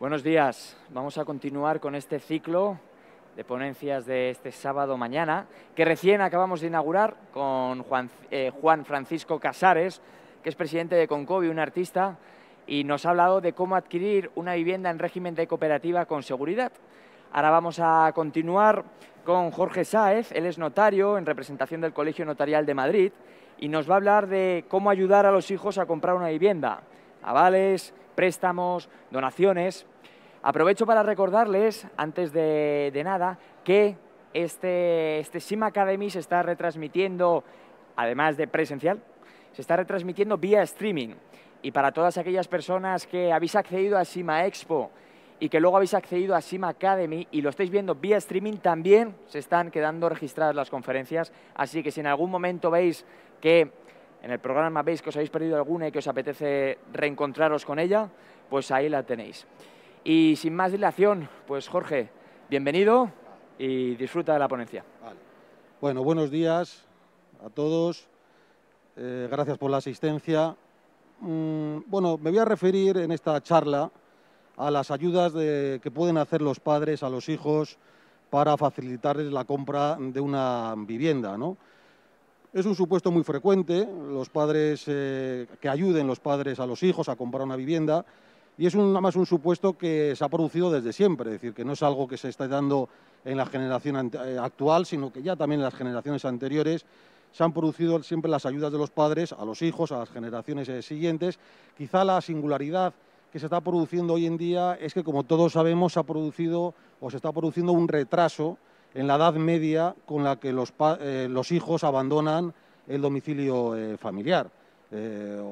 Buenos días. Vamos a continuar con este ciclo de ponencias de este sábado mañana, que recién acabamos de inaugurar con Juan Francisco Casares, que es presidente de Concovi, un artista, y nos ha hablado de cómo adquirir una vivienda en régimen de cooperativa con seguridad. Ahora vamos a continuar con Jorge Sáez, él es notario en representación del Colegio Notarial de Madrid, y nos va a hablar de cómo ayudar a los hijos a comprar una vivienda, avales, préstamos, donaciones. Aprovecho para recordarles, antes de nada, que este SIM Academy se está retransmitiendo, además de presencial, se está retransmitiendo vía streaming. Y para todas aquellas personas que habéis accedido a Sima Expo y que luego habéis accedido a Sima Academy y lo estáis viendo vía streaming, también se están quedando registradas las conferencias. Así que si en algún momento veis que en el programa veis que os habéis perdido alguna y que os apetece reencontraros con ella, pues ahí la tenéis. Y sin más dilación, pues Jorge, bienvenido y disfruta de la ponencia. Vale. Bueno, buenos días a todos. Gracias por la asistencia. Bueno, me voy a referir en esta charla a las ayudas que pueden hacer los padres a los hijos para facilitarles la compra de una vivienda, ¿no? Es un supuesto muy frecuente, los padres, que ayuden los padres a los hijos a comprar una vivienda, y es nada más un supuesto que se ha producido desde siempre, es decir, que no es algo que se está dando en la generación actual, sino que ya también en las generaciones anteriores se han producido siempre las ayudas de los padres a los hijos, a las generaciones siguientes. Quizá la singularidad que se está produciendo hoy en día es que, como todos sabemos, se ha producido o se está produciendo un retraso en la edad media con la que los hijos abandonan el domicilio familiar.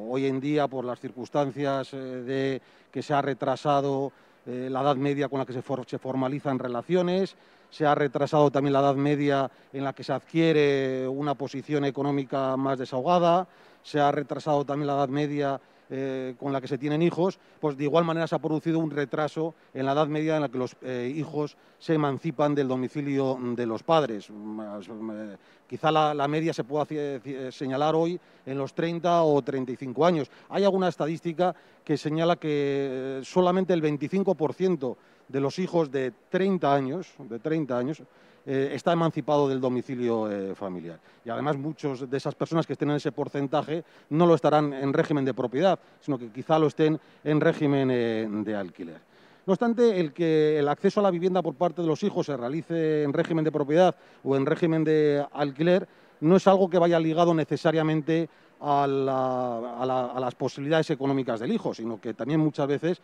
Hoy en día, por las circunstancias de que se ha retrasado la edad media con la que se formalizan relaciones, se ha retrasado también la edad media en la que se adquiere una posición económica más desahogada, se ha retrasado también la edad media con la que se tienen hijos, pues de igual manera se ha producido un retraso en la edad media en la que los hijos se emancipan del domicilio de los padres. Quizá la media se pueda señalar hoy en los 30 o 35 años. Hay alguna estadística que señala que solamente el 25% de los hijos de 30 años está emancipado del domicilio familiar. Y además muchas de esas personas que estén en ese porcentaje no lo estarán en régimen de propiedad, sino que quizá lo estén en régimen de alquiler. No obstante, el acceso a la vivienda por parte de los hijos se realice en régimen de propiedad o en régimen de alquiler no es algo que vaya ligado necesariamente a las posibilidades económicas del hijo, sino que también muchas veces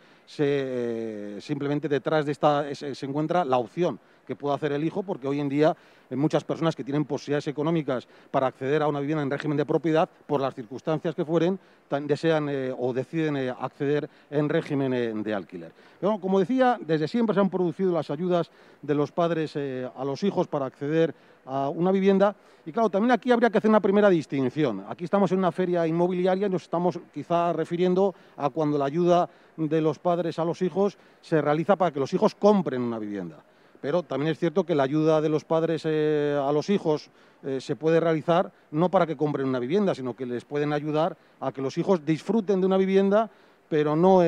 simplemente detrás de se encuentra la opción que puede hacer el hijo, porque hoy en día hay muchas personas que tienen posibilidades económicas para acceder a una vivienda en régimen de propiedad, por las circunstancias que fueren, desean o deciden acceder en régimen de alquiler. Pero, como decía, desde siempre se han producido las ayudas de los padres a los hijos para acceder a una vivienda. Y claro, también aquí habría que hacer una primera distinción. Aquí estamos en una feria inmobiliaria y nos estamos quizá refiriendo a cuando la ayuda de los padres a los hijos se realiza para que los hijos compren una vivienda. Pero también es cierto que la ayuda de los padres a los hijos se puede realizar no para que compren una vivienda, sino que les pueden ayudar a que los hijos disfruten de una vivienda, pero no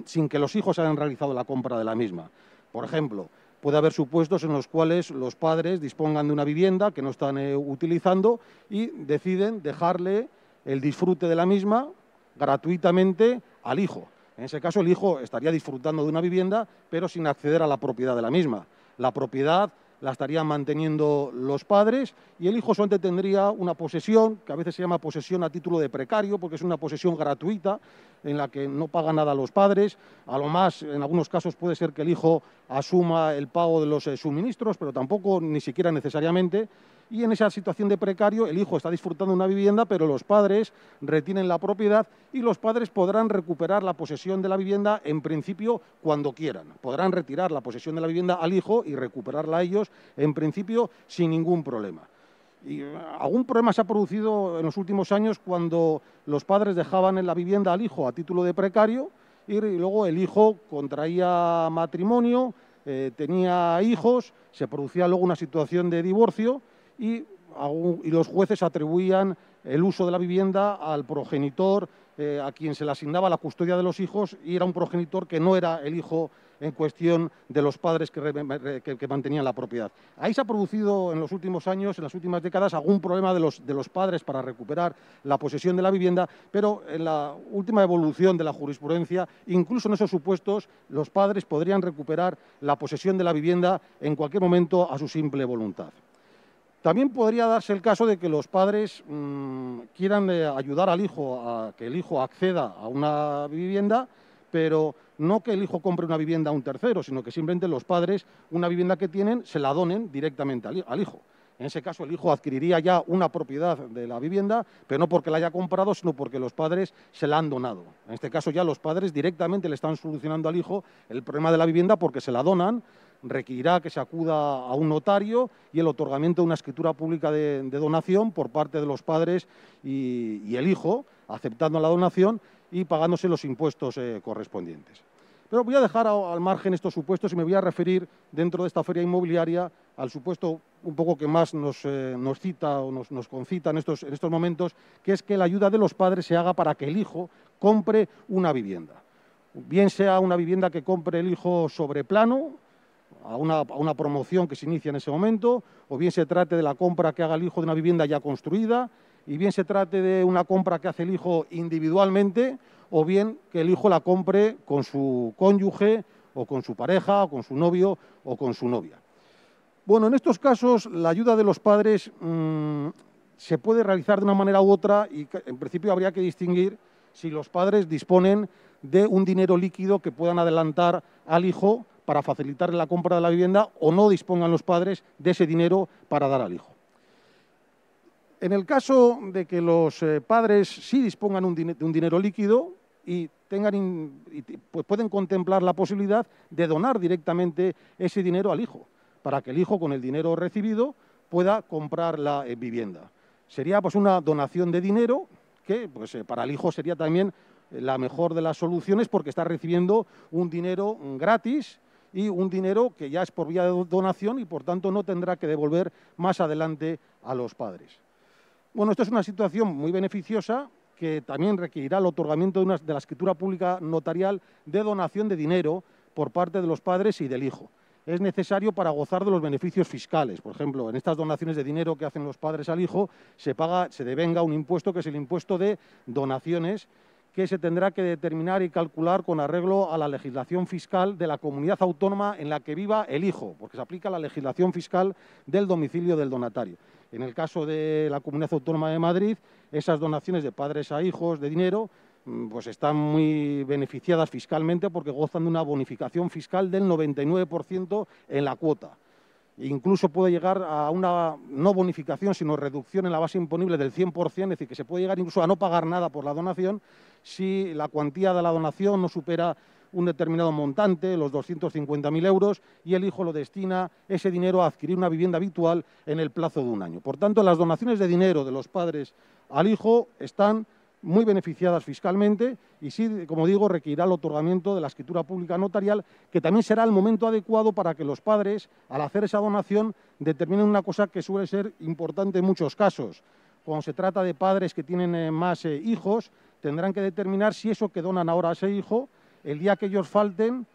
sin que los hijos hayan realizado la compra de la misma. Por ejemplo, puede haber supuestos en los cuales los padres dispongan de una vivienda que no están utilizando y deciden dejarle el disfrute de la misma gratuitamente al hijo. En ese caso, el hijo estaría disfrutando de una vivienda, pero sin acceder a la propiedad de la misma. La propiedad la estarían manteniendo los padres y el hijo solamente tendría una posesión, que a veces se llama posesión a título de precario, porque es una posesión gratuita en la que no paga nada a los padres. A lo más, en algunos casos, puede ser que el hijo asuma el pago de los suministros, pero tampoco ni siquiera necesariamente. Y en esa situación de precario, el hijo está disfrutando de una vivienda, pero los padres retienen la propiedad y los padres podrán recuperar la posesión de la vivienda, en principio, cuando quieran. Podrán retirar la posesión de la vivienda al hijo y recuperarla a ellos, en principio, sin ningún problema. Y algún problema se ha producido en los últimos años cuando los padres dejaban en la vivienda al hijo a título de precario y luego el hijo contraía matrimonio, tenía hijos, se producía luego una situación de divorcio y los jueces atribuían el uso de la vivienda al progenitor a quien se le asignaba la custodia de los hijos, y era un progenitor que no era el hijo en cuestión de los padres que mantenían la propiedad. Ahí se ha producido en los últimos años, en las últimas décadas, algún problema de los padres para recuperar la posesión de la vivienda, pero en la última evolución de la jurisprudencia, incluso en esos supuestos, los padres podrían recuperar la posesión de la vivienda en cualquier momento a su simple voluntad. También podría darse el caso de que los padres quieran ayudar al hijo a que el hijo acceda a una vivienda, pero no que el hijo compre una vivienda a un tercero, sino que simplemente los padres, una vivienda que tienen, se la donen directamente al hijo. En ese caso, el hijo adquiriría ya una propiedad de la vivienda, pero no porque la haya comprado, sino porque los padres se la han donado. En este caso, ya los padres directamente le están solucionando al hijo el problema de la vivienda porque se la donan. Requerirá que se acuda a un notario y el otorgamiento de una escritura pública de donación por parte de los padres y el hijo, aceptando la donación y pagándose los impuestos correspondientes. Pero voy a dejar al margen estos supuestos y me voy a referir, dentro de esta feria inmobiliaria, al supuesto un poco que más nos cita o nos concita en estos momentos, que es que la ayuda de los padres se haga para que el hijo compre una vivienda. Bien sea una vivienda que compre el hijo sobre plano, a una promoción que se inicia en ese momento, o bien se trate de la compra que haga el hijo de una vivienda ya construida, y bien se trate de una compra que hace el hijo individualmente, o bien que el hijo la compre con su cónyuge, o con su pareja, o con su novio, o con su novia. Bueno, en estos casos la ayuda de los padres se puede realizar de una manera u otra, y en principio habría que distinguir si los padres disponen de un dinero líquido que puedan adelantar al hijo para facilitarle la compra de la vivienda, o no dispongan los padres de ese dinero para dar al hijo. En el caso de que los padres sí dispongan de un dinero líquido y pues pueden contemplar la posibilidad de donar directamente ese dinero al hijo, para que el hijo, con el dinero recibido, pueda comprar la vivienda. Sería pues una donación de dinero que pues, para el hijo sería también la mejor de las soluciones, porque está recibiendo un dinero gratis y un dinero que ya es por vía de donación y por tanto no tendrá que devolver más adelante a los padres. Bueno, esto es una situación muy beneficiosa que también requerirá el otorgamiento de la escritura pública notarial de donación de dinero por parte de los padres y del hijo. Es necesario para gozar de los beneficios fiscales. Por ejemplo, en estas donaciones de dinero que hacen los padres al hijo se devenga un impuesto que es el impuesto de donaciones, que se tendrá que determinar y calcular con arreglo a la legislación fiscal de la comunidad autónoma en la que viva el hijo, porque se aplica la legislación fiscal del domicilio del donatario. En el caso de la Comunidad Autónoma de Madrid, esas donaciones de padres a hijos de dinero pues están muy beneficiadas fiscalmente porque gozan de una bonificación fiscal del 99% en la cuota. Incluso puede llegar a una no bonificación, sino reducción en la base imponible del 100%, es decir, que se puede llegar incluso a no pagar nada por la donación si la cuantía de la donación no supera un determinado montante, los 250.000 euros, y el hijo lo destina ese dinero a adquirir una vivienda habitual en el plazo de un año. Por tanto, las donaciones de dinero de los padres al hijo están muy beneficiadas fiscalmente y sí, como digo, requerirá el otorgamiento de la escritura pública notarial, que también será el momento adecuado para que los padres, al hacer esa donación, determinen una cosa que suele ser importante en muchos casos. Cuando se trata de padres que tienen más hijos, tendrán que determinar si eso que donan ahora a ese hijo, el día que ellos falten,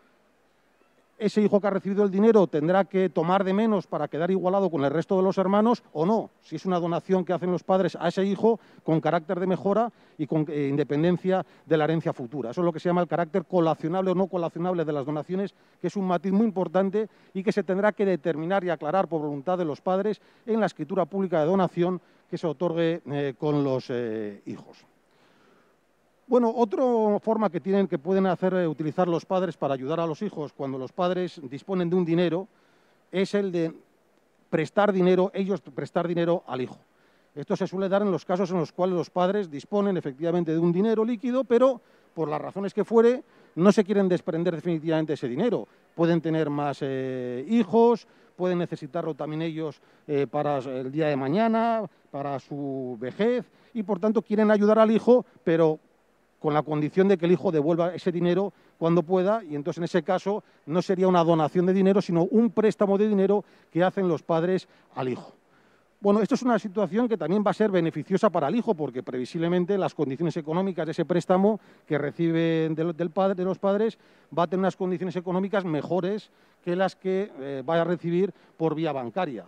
ese hijo que ha recibido el dinero tendrá que tomar de menos para quedar igualado con el resto de los hermanos o no, si es una donación que hacen los padres a ese hijo con carácter de mejora y con independencia de la herencia futura. Eso es lo que se llama el carácter colacionable o no colacionable de las donaciones, que es un matiz muy importante y que se tendrá que determinar y aclarar por voluntad de los padres en la escritura pública de donación que se otorgue con los hijos. Bueno, otra forma que pueden utilizar los padres para ayudar a los hijos cuando los padres disponen de un dinero es el de ellos prestar dinero al hijo. Esto se suele dar en los casos en los cuales los padres disponen efectivamente de un dinero líquido, pero por las razones que fuere no se quieren desprender definitivamente de ese dinero. Pueden tener más hijos, pueden necesitarlo también ellos para el día de mañana, para su vejez, y por tanto quieren ayudar al hijo, pero con la condición de que el hijo devuelva ese dinero cuando pueda, y entonces en ese caso no sería una donación de dinero, sino un préstamo de dinero que hacen los padres al hijo. Bueno, esto es una situación que también va a ser beneficiosa para el hijo, porque previsiblemente las condiciones económicas de ese préstamo que recibe de los padres va a tener unas condiciones económicas mejores que las que va a recibir por vía bancaria.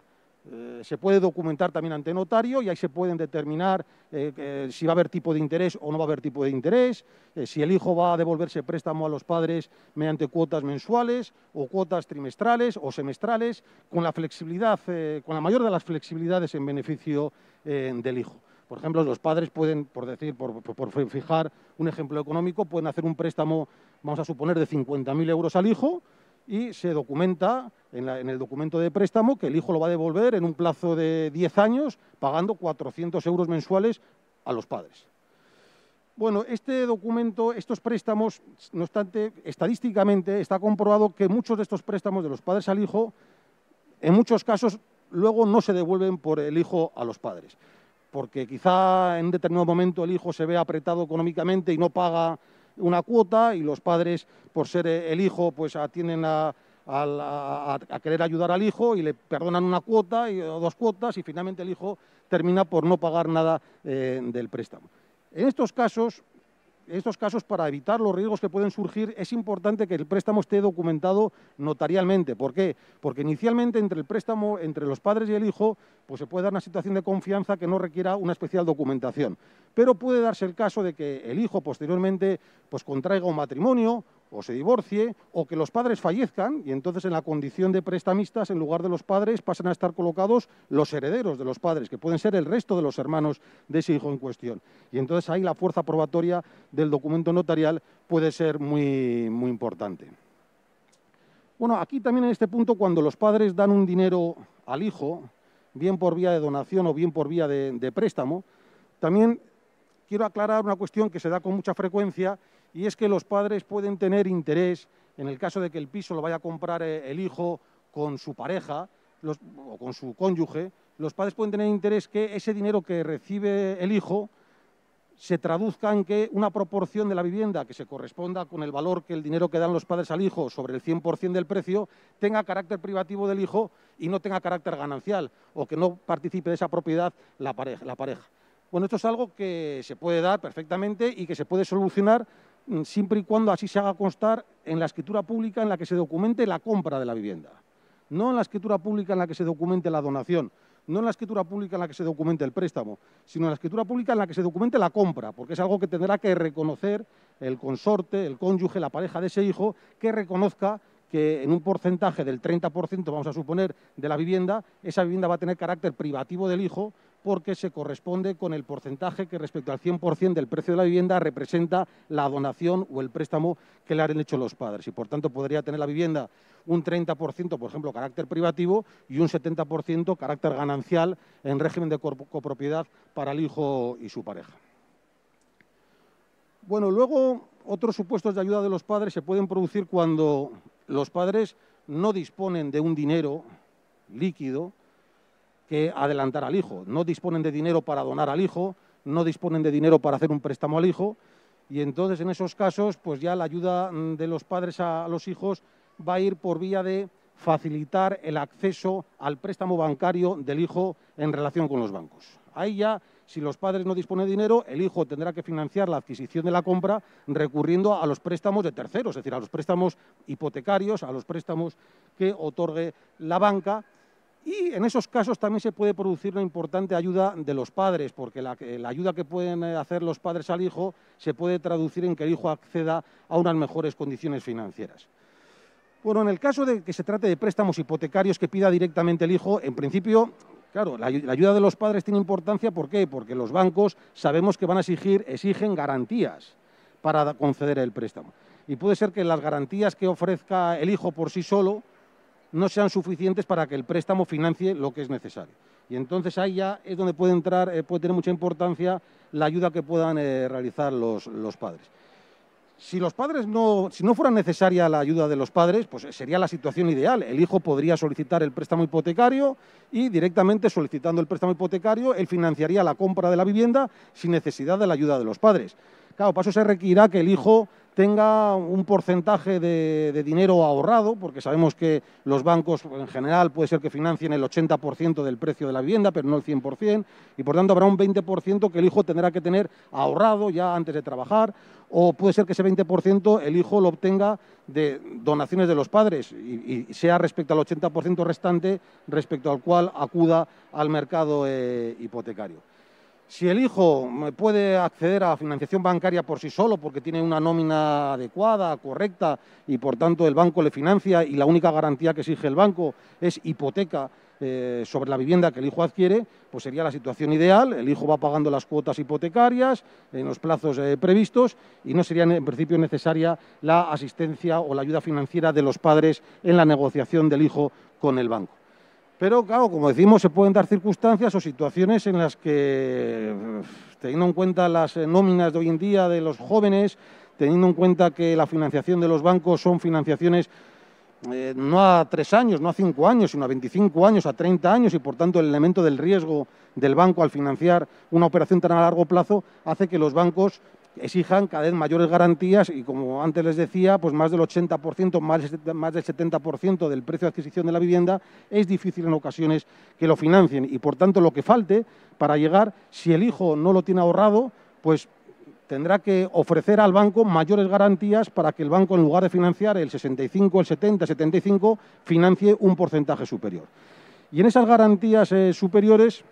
Se puede documentar también ante notario y ahí se pueden determinar si va a haber tipo de interés o no va a haber tipo de interés, si el hijo va a devolverse préstamo a los padres mediante cuotas mensuales o cuotas trimestrales o semestrales, con la flexibilidad, con la mayor de las flexibilidades en beneficio del hijo. Por ejemplo, los padres pueden, por fijar un ejemplo económico, pueden hacer un préstamo, vamos a suponer, de 50.000 euros al hijo, y se documenta en el documento de préstamo que el hijo lo va a devolver en un plazo de 10 años pagando 400 euros mensuales a los padres. Bueno, este documento, estos préstamos, no obstante, estadísticamente está comprobado que muchos de estos préstamos de los padres al hijo, en muchos casos, luego no se devuelven por el hijo a los padres, porque quizá en un determinado momento el hijo se ve apretado económicamente y no paga una cuota y los padres, por ser el hijo, pues atienden a querer ayudar al hijo y le perdonan una cuota o 2 cuotas y finalmente el hijo termina por no pagar nada del préstamo. En estos casos, para evitar los riesgos que pueden surgir, es importante que el préstamo esté documentado notarialmente. ¿Por qué? Porque inicialmente entre el préstamo, entre los padres y el hijo, pues se puede dar una situación de confianza que no requiera una especial documentación. Pero puede darse el caso de que el hijo posteriormente pues contraiga un matrimonio o se divorcie, o que los padres fallezcan, y entonces en la condición de prestamistas, en lugar de los padres, pasan a estar colocados los herederos de los padres, que pueden ser el resto de los hermanos de ese hijo en cuestión. Y entonces ahí la fuerza probatoria del documento notarial puede ser muy, muy importante. Bueno, aquí también en este punto, cuando los padres dan un dinero al hijo, bien por vía de donación o bien por vía de préstamo, también quiero aclarar una cuestión que se da con mucha frecuencia, y es que los padres pueden tener interés, en el caso de que el piso lo vaya a comprar el hijo con su pareja o con su cónyuge, los padres pueden tener interés que ese dinero que recibe el hijo se traduzca en que una proporción de la vivienda que se corresponda con el valor que el dinero que dan los padres al hijo sobre el 100% del precio tenga carácter privativo del hijo y no tenga carácter ganancial, o que no participe de esa propiedad la pareja. Bueno, esto es algo que se puede dar perfectamente y que se puede solucionar siempre y cuando así se haga constar en la escritura pública en la que se documente la compra de la vivienda. No en la escritura pública en la que se documente la donación, no en la escritura pública en la que se documente el préstamo, sino en la escritura pública en la que se documente la compra, porque es algo que tendrá que reconocer el consorte, el cónyuge, la pareja de ese hijo, que reconozca que en un porcentaje del 30%, vamos a suponer, de la vivienda, esa vivienda va a tener carácter privativo del hijo, porque se corresponde con el porcentaje que respecto al 100% del precio de la vivienda representa la donación o el préstamo que le han hecho los padres. Y por tanto podría tener la vivienda un 30%, por ejemplo, carácter privativo, y un 70% carácter ganancial en régimen de copropiedad para el hijo y su pareja. Bueno, luego otros supuestos de ayuda de los padres se pueden producir cuando los padres no disponen de un dinero líquido que adelantar al hijo. No disponen de dinero para donar al hijo, no disponen de dinero para hacer un préstamo al hijo, y entonces en esos casos pues ya la ayuda de los padres a los hijos va a ir por vía de facilitar el acceso al préstamo bancario del hijo en relación con los bancos. Ahí ya, si los padres no disponen de dinero, el hijo tendrá que financiar la adquisición de la compra recurriendo a los préstamos de terceros, es decir, a los préstamos hipotecarios, a los préstamos que otorgue la banca. Y en esos casos también se puede producir una importante ayuda de los padres, porque la ayuda que pueden hacer los padres al hijo se puede traducir en que el hijo acceda a unas mejores condiciones financieras. Bueno, en el caso de que se trate de préstamos hipotecarios que pida directamente el hijo, en principio, claro, la ayuda de los padres tiene importancia. ¿Por qué? Porque los bancos sabemos que van a exigen garantías para conceder el préstamo. Y puede ser que las garantías que ofrezca el hijo por sí solo no sean suficientes para que el préstamo financie lo que es necesario. Y entonces ahí ya es donde puede tener mucha importancia la ayuda que puedan realizar los padres. Si no fuera necesaria la ayuda de los padres, pues sería la situación ideal. El hijo podría solicitar el préstamo hipotecario y directamente solicitando el préstamo hipotecario, él financiaría la compra de la vivienda sin necesidad de la ayuda de los padres. Claro, para eso se requerirá que el hijo tenga un porcentaje de dinero ahorrado, porque sabemos que los bancos en general puede ser que financien el 80% del precio de la vivienda, pero no el 100%, y por tanto habrá un 20% que el hijo tendrá que tener ahorrado ya antes de trabajar, o puede ser que ese 20% el hijo lo obtenga de donaciones de los padres y sea respecto al 80% restante respecto al cual acuda al mercado hipotecario. Si el hijo puede acceder a financiación bancaria por sí solo porque tiene una nómina adecuada, correcta, y por tanto el banco le financia y la única garantía que exige el banco es hipoteca sobre la vivienda que el hijo adquiere, pues sería la situación ideal. El hijo va pagando las cuotas hipotecarias en los plazos previstos y no sería en principio necesaria la asistencia o la ayuda financiera de los padres en la negociación del hijo con el banco. Pero, claro, como decimos, se pueden dar circunstancias o situaciones en las que, teniendo en cuenta las nóminas de hoy en día de los jóvenes, teniendo en cuenta que la financiación de los bancos son financiaciones no a 3 años, no a 5 años, sino a 25 años, a 30 años, y por tanto el elemento del riesgo del banco al financiar una operación tan a largo plazo hace que los bancos exijan cada vez mayores garantías y, como antes les decía, pues más del 80%, más del 70% del precio de adquisición de la vivienda es difícil en ocasiones que lo financien y, por tanto, lo que falte para llegar, si el hijo no lo tiene ahorrado, pues tendrá que ofrecer al banco mayores garantías para que el banco, en lugar de financiar el 65, el 70, 75, financie un porcentaje superior. Y en esas garantías superiores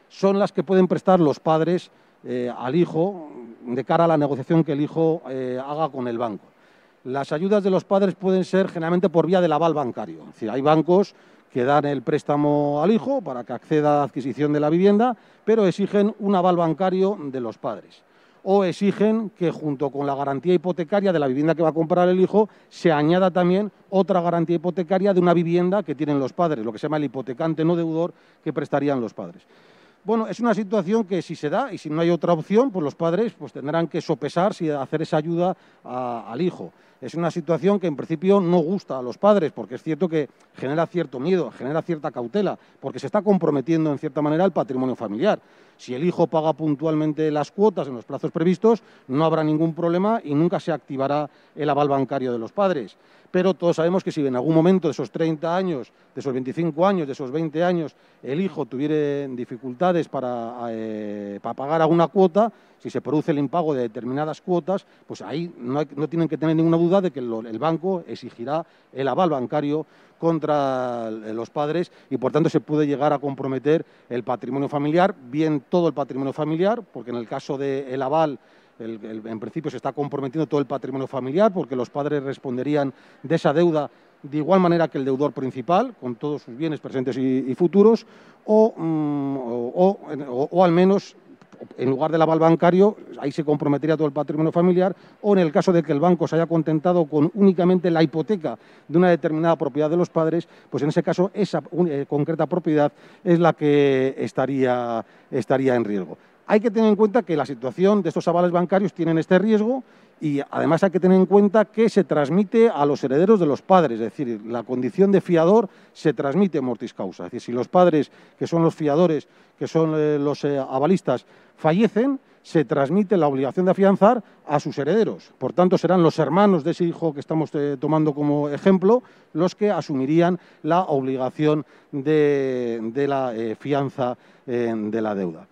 son las que pueden prestar los padres al hijo de cara a la negociación que el hijo haga con el banco. Las ayudas de los padres pueden ser generalmente por vía del aval bancario. Es decir, hay bancos que dan el préstamo al hijo para que acceda a la adquisición de la vivienda, pero exigen un aval bancario de los padres. O exigen que junto con la garantía hipotecaria de la vivienda que va a comprar el hijo se añada también otra garantía hipotecaria de una vivienda que tienen los padres, lo que se llama el hipotecante no deudor que prestarían los padres. Bueno, es una situación que si se da y si no hay otra opción, pues los padres pues tendrán que sopesar si hacer esa ayuda al hijo. Es una situación que en principio no gusta a los padres, porque es cierto que genera cierto miedo, genera cierta cautela, porque se está comprometiendo en cierta manera el patrimonio familiar. Si el hijo paga puntualmente las cuotas en los plazos previstos, no habrá ningún problema y nunca se activará el aval bancario de los padres. Pero todos sabemos que si en algún momento de esos 30 años, de esos 25 años, de esos 20 años, el hijo tuviera dificultades para pagar alguna cuota, si se produce el impago de determinadas cuotas, pues ahí no tienen que tener ninguna duda de que el banco exigirá el aval bancario contra los padres y, por tanto, se puede llegar a comprometer el patrimonio familiar, bien todo el patrimonio familiar, porque en el caso del aval, en principio se está comprometiendo todo el patrimonio familiar porque los padres responderían de esa deuda de igual manera que el deudor principal, con todos sus bienes presentes y futuros, o al menos, en lugar del aval bancario, ahí se comprometería todo el patrimonio familiar, o en el caso de que el banco se haya contentado con únicamente la hipoteca de una determinada propiedad de los padres, pues en ese caso esa concreta propiedad es la que estaría en riesgo. Hay que tener en cuenta que la situación de estos avales bancarios tienen este riesgo y además hay que tener en cuenta que se transmite a los herederos de los padres, es decir, la condición de fiador se transmite mortis causa. Es decir, si los padres, que son los fiadores, que son los avalistas, fallecen, se transmite la obligación de afianzar a sus herederos. Por tanto, serán los hermanos de ese hijo que estamos tomando como ejemplo los que asumirían la obligación de la fianza de la deuda.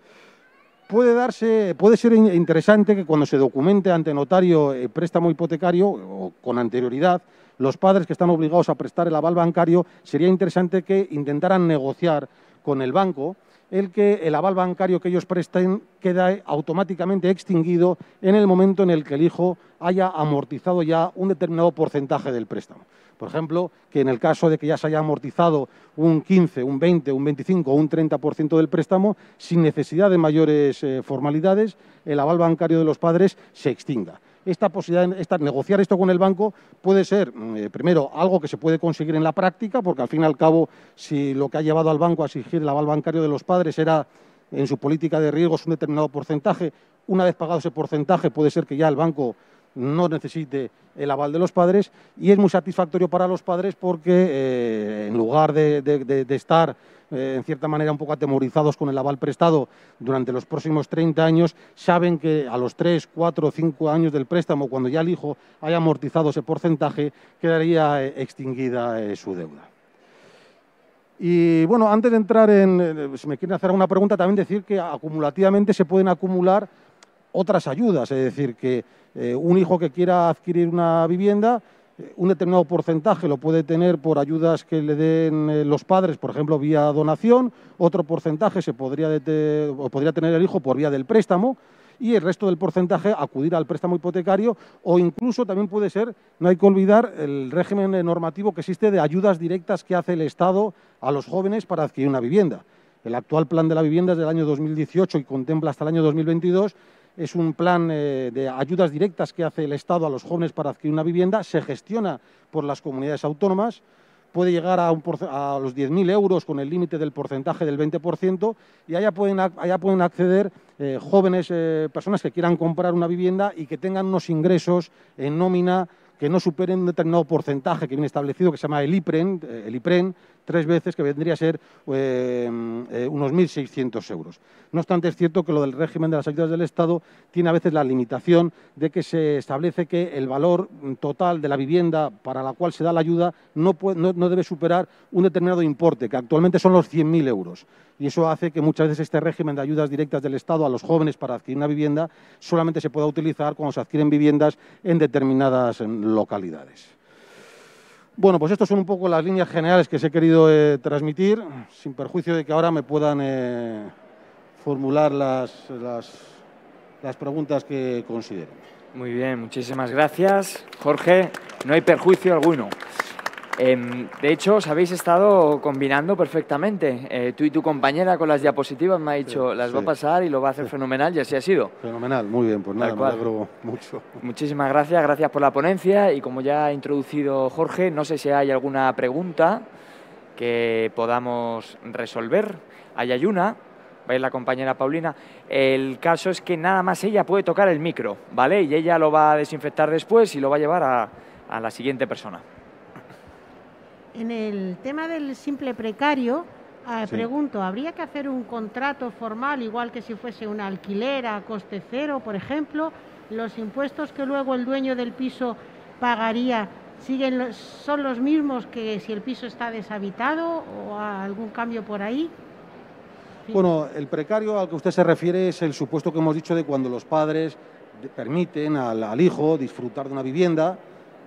Puede ser interesante que cuando se documente ante notario préstamo hipotecario o con anterioridad, los padres que están obligados a prestar el aval bancario, sería interesante que intentaran negociar con el banco el que el aval bancario que ellos presten queda automáticamente extinguido en el momento en el que el hijo haya amortizado ya un determinado porcentaje del préstamo. Por ejemplo, que en el caso de que ya se haya amortizado un 15, un 20, un 25 o un 30% del préstamo, sin necesidad de mayores formalidades, el aval bancario de los padres se extinga. Esta posibilidad, negociar esto con el banco puede ser, primero, algo que se puede conseguir en la práctica, porque al fin y al cabo, si lo que ha llevado al banco a exigir el aval bancario de los padres era, en su política de riesgos, un determinado porcentaje, una vez pagado ese porcentaje, puede ser que ya el banco no necesite el aval de los padres, y es muy satisfactorio para los padres porque en lugar de estar en cierta manera un poco atemorizados con el aval prestado durante los próximos 30 años, saben que a los 3, 4 o 5 años del préstamo, cuando ya el hijo haya amortizado ese porcentaje, quedaría extinguida su deuda. Y bueno, antes de entrar si me quieren hacer alguna pregunta, también decir que acumulativamente se pueden acumular otras ayudas, es decir, que un hijo que quiera adquirir una vivienda, un determinado porcentaje lo puede tener por ayudas que le den los padres, por ejemplo, vía donación, otro porcentaje podría tener el hijo por vía del préstamo, y el resto del porcentaje acudir al préstamo hipotecario, o incluso también puede ser, no hay que olvidar, el régimen normativo que existe de ayudas directas que hace el Estado a los jóvenes para adquirir una vivienda. El actual plan de la vivienda es del año 2018 y contempla hasta el año 2022. Es un plan de ayudas directas que hace el Estado a los jóvenes para adquirir una vivienda, se gestiona por las comunidades autónomas, puede llegar a los 10.000 euros con el límite del porcentaje del 20%, y allá pueden acceder jóvenes, personas que quieran comprar una vivienda y que tengan unos ingresos en nómina que no superen un determinado porcentaje que viene establecido, que se llama el IPREN, 3 veces, que vendría a ser unos 1.600 euros. No obstante, es cierto que lo del régimen de las ayudas del Estado tiene a veces la limitación de que se establece que el valor total de la vivienda para la cual se da la ayuda no debe superar un determinado importe, que actualmente son los 100.000 euros. Y eso hace que muchas veces este régimen de ayudas directas del Estado a los jóvenes para adquirir una vivienda solamente se pueda utilizar cuando se adquieren viviendas en determinadas localidades. Bueno, pues estas son un poco las líneas generales que os he querido transmitir, sin perjuicio de que ahora me puedan formular las preguntas que consideren. Muy bien, muchísimas gracias, Jorge. No hay perjuicio alguno. De hecho, os habéis estado combinando perfectamente. Tú y tu compañera con las diapositivas me ha dicho, las va a pasar y lo va a hacer fenomenal, y así ha sido. Fenomenal, muy bien, pues nada, me alegro mucho. Muchísimas gracias por la ponencia, y como ya ha introducido Jorge, no sé si hay alguna pregunta que podamos resolver. Ahí hay una, va a ir la compañera Paulina. El caso es que nada más ella puede tocar el micro, ¿vale? Y ella lo va a desinfectar después y lo va a llevar a la siguiente persona. En el tema del simple precario, Sí. pregunto, ¿habría que hacer un contrato formal, igual que si fuese una alquiler a coste cero, por ejemplo? ¿Los impuestos que luego el dueño del piso pagaría son los mismos que si el piso está deshabitado, o algún cambio por ahí? Bueno, el precario al que usted se refiere es el supuesto que hemos dicho de cuando los padres permiten al hijo disfrutar de una vivienda,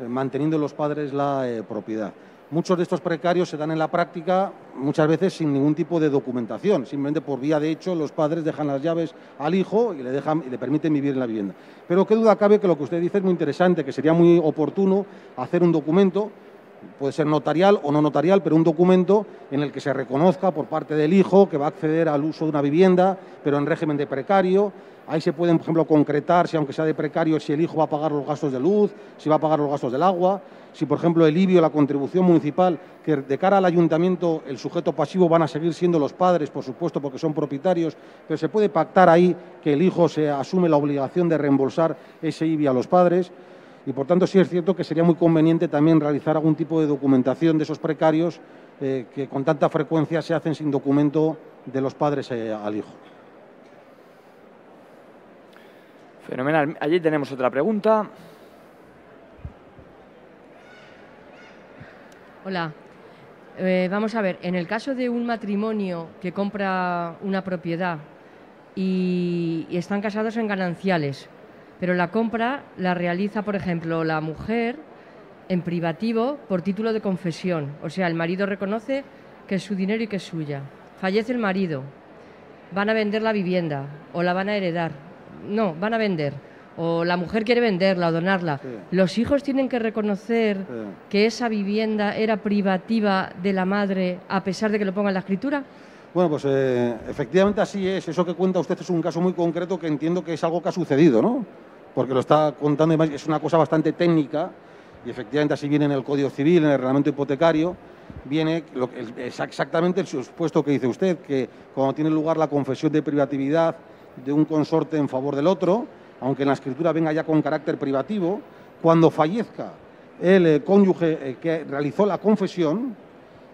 manteniendo los padres la propiedad. Muchos de estos precarios se dan en la práctica muchas veces sin ningún tipo de documentación, simplemente por vía de hecho los padres dejan las llaves al hijo y le permiten vivir en la vivienda. Pero qué duda cabe que lo que usted dice es muy interesante, que sería muy oportuno hacer un documento, puede ser notarial o no notarial, pero un documento en el que se reconozca por parte del hijo que va a acceder al uso de una vivienda, pero en régimen de precario. Ahí se pueden, por ejemplo, concretar, si aunque sea de precario, si el hijo va a pagar los gastos de luz, si va a pagar los gastos del agua, si, por ejemplo, el IBI o la contribución municipal, que de cara al ayuntamiento el sujeto pasivo van a seguir siendo los padres, por supuesto, porque son propietarios, pero se puede pactar ahí que el hijo se asume la obligación de reembolsar ese IBI a los padres. Y, por tanto, sí es cierto que sería muy conveniente también realizar algún tipo de documentación de esos precarios que con tanta frecuencia se hacen sin documento de los padres al hijo. Fenomenal. Allí tenemos otra pregunta. Hola. Vamos a ver, en el caso de un matrimonio que compra una propiedad y están casados en gananciales, pero la compra la realiza, por ejemplo, la mujer en privativo por título de confesión. O sea, el marido reconoce que es su dinero y que es suya. Fallece el marido, van a vender la vivienda o la van a heredar. No, van a vender. O la mujer quiere venderla o donarla. Sí. Los hijos tienen que reconocer que esa vivienda era privativa de la madre a pesar de que lo ponga en la escritura. Bueno, pues efectivamente así es. Eso que cuenta usted es un caso muy concreto que entiendo que es algo que ha sucedido, ¿no? Porque lo está contando, además, es una cosa bastante técnica y efectivamente así viene en el Código Civil, en el reglamento hipotecario, viene exactamente el supuesto que dice usted, que cuando tiene lugar la confesión de privatividad de un consorte en favor del otro, aunque en la escritura venga ya con carácter privativo, cuando fallezca el cónyuge que realizó la confesión,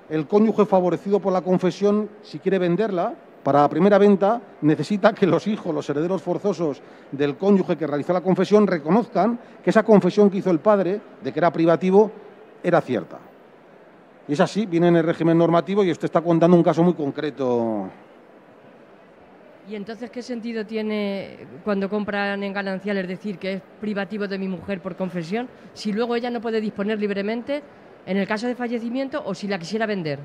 el cónyuge favorecido por la confesión, si quiere venderla, para la primera venta necesita que los hijos, los herederos forzosos del cónyuge que realizó la confesión, reconozcan que esa confesión que hizo el padre, de que era privativo, era cierta. Y es así, viene en el régimen normativo y usted está contando un caso muy concreto. ¿Y entonces qué sentido tiene cuando compran en ganancial, es decir, que es privativo de mi mujer por confesión, si luego ella no puede disponer libremente en el caso de fallecimiento o si la quisiera vender?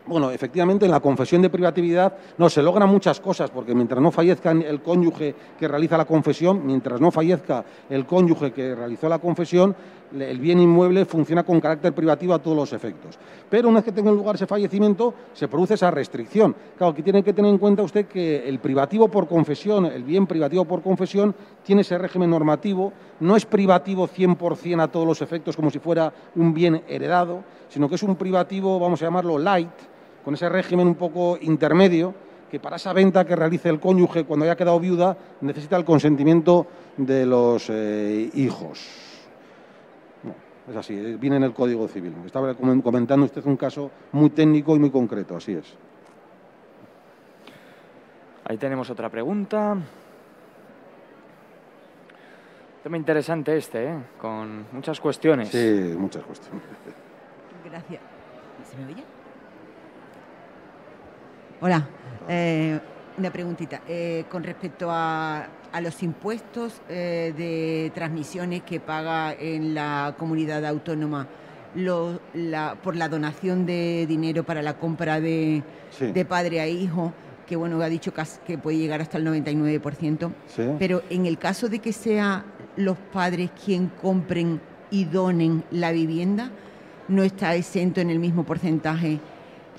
Bueno, efectivamente, en la confesión de privatividad no se logran muchas cosas, porque mientras no fallezca el cónyuge que realiza la confesión, mientras no fallezca el cónyuge que realizó la confesión, el bien inmueble funciona con carácter privativo a todos los efectos. Pero una vez que tenga lugar ese fallecimiento, se produce esa restricción. Claro, que tiene que tener en cuenta usted que el privativo por confesión, el bien privativo por confesión, tiene ese régimen normativo, no es privativo 100% a todos los efectos como si fuera un bien heredado, sino que es un privativo, vamos a llamarlo light, con ese régimen un poco intermedio, que para esa venta que realice el cónyuge cuando haya quedado viuda necesita el consentimiento de los hijos. No, es así, viene en el Código Civil. Estaba comentando usted un caso muy técnico y muy concreto, así es. Ahí tenemos otra pregunta. Tema interesante con muchas cuestiones. Sí, muchas cuestiones. Gracias. ¿Se me oye? Hola, una preguntita. Con respecto a los impuestos de transmisiones que paga en la comunidad autónoma por la donación de dinero para la compra de padre a hijo, que bueno, ha dicho que puede llegar hasta el 99%, sí. Pero en el caso de que sea los padres quien compren y donen la vivienda, no está exento en el mismo porcentaje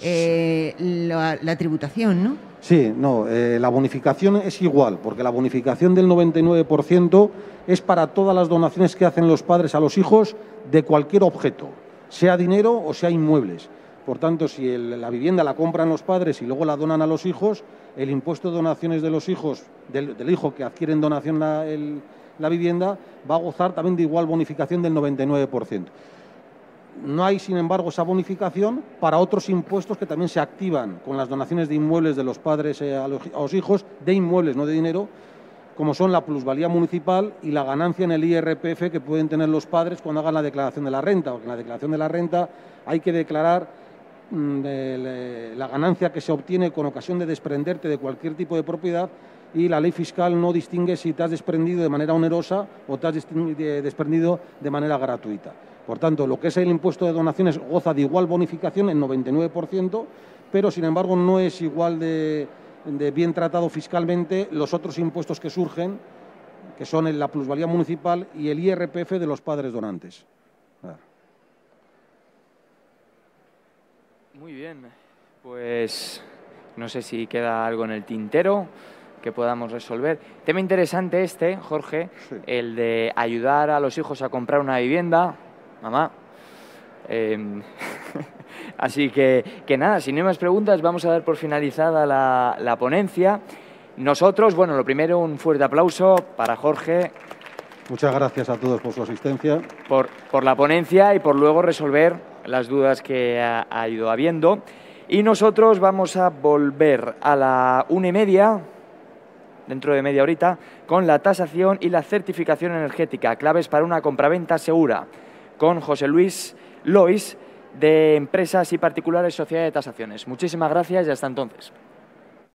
la tributación, ¿no? Sí, no, la bonificación es igual, porque la bonificación del 99% es para todas las donaciones que hacen los padres a los hijos de cualquier objeto, sea dinero o sea inmuebles. Por tanto, si la vivienda la compran los padres y luego la donan a los hijos, el impuesto de donaciones de los hijos, del hijo que adquiere en donación la vivienda, va a gozar también de igual bonificación del 99%. No hay, sin embargo, esa bonificación para otros impuestos que también se activan con las donaciones de inmuebles de los padres a los hijos, de inmuebles, no de dinero, como son la plusvalía municipal y la ganancia en el IRPF que pueden tener los padres cuando hagan la declaración de la renta, porque en la declaración de la renta hay que declarar la ganancia que se obtiene con ocasión de desprenderte de cualquier tipo de propiedad, y la ley fiscal no distingue si te has desprendido de manera onerosa o te has desprendido de manera gratuita. Por tanto, lo que es el impuesto de donaciones goza de igual bonificación, en 99%, pero sin embargo no es igual de bien tratado fiscalmente los otros impuestos que surgen, que son la plusvalía municipal y el IRPF de los padres donantes. Muy bien, pues no sé si queda algo en el tintero que podamos resolver. Tema interesante Jorge, sí. El de ayudar a los hijos a comprar una vivienda. Mamá. Así que nada, si no hay más preguntas, vamos a dar por finalizada la ponencia. Nosotros, bueno, lo primero, un fuerte aplauso para Jorge. Muchas gracias a todos por su asistencia. Por la ponencia y por luego resolver las dudas que ha ido habiendo. Y nosotros vamos a volver a la 1:30, dentro de media horita, con la tasación y la certificación energética, claves para una compraventa segura, con José Luis Lois, de Empresas y Particulares Sociedad de Tasaciones. Muchísimas gracias y hasta entonces.